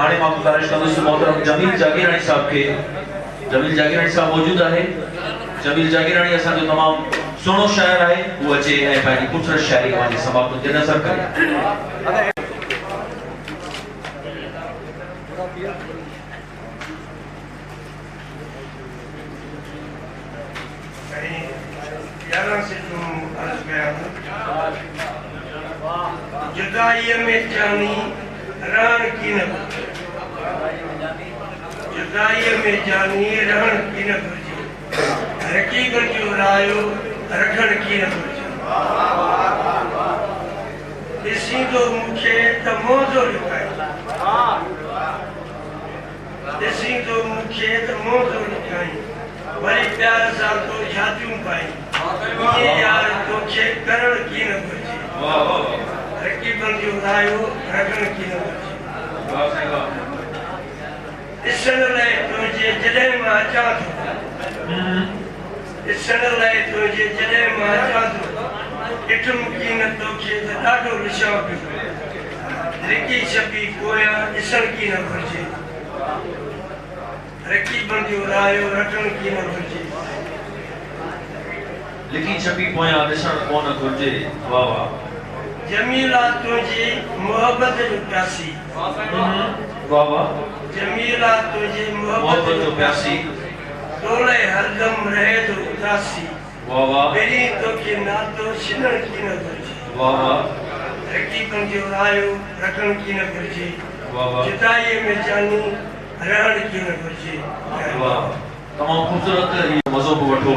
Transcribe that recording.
हाणे मां गुज़ारिश कंदुसि मोहतरम जमील जागीरानी साहब के। जमील जागीरानी साहब मौजूद है। जमील जागीरानी असा जो तमाम सुनो शायर है वो अचे ए पंहिंजी खूबसूरत शायरी वाली समाप्त जे नज़र करे। जुदाई में जानी रण की न जुदाई में जानी रण की न हकीकत जो रायो रखण की न ॾिसी तो मुखे त मोज़ो लिखाई ॾिसी तो मुखे त मोज़ो लिखाई वरी प्यार सां तो शादियूं पाई ये यार तोखे करण की न घुरिजे रकीबन जो रायो रखण की न घुरिजे ॾिसण लाइ तुंहिंजे जॾहिं मां अचां थो ॾिसण लाइ तुंहिंजे जॾहिं मां अचां थो ॾिठुमि की न तोखे त ॾाढो ॾिसां पियो लिकी छपी पोयां ॾिसण की न घुरिजे रकीबन जो रायो रखण की न घुरिजे लिखी छपी पोयां ॾिसण कोन घुरिजे। वाह वाह। जमीला तुझे मोहब्बत जो प्यासी वाह वाह। जमीला तुझे मोहब्बत जो प्यासी तोले हरदम रहे तो उदासी वाह वाह। मेरी तो के नातो छिनण की न घुरिजे वाह वाह। रकीबन जो रायो रखण की न घुरिजे वाह वाह। जुदाई में जानी रहण की न घुरिजे। वाह। तमाम खूबसूरत मज़ो वठो।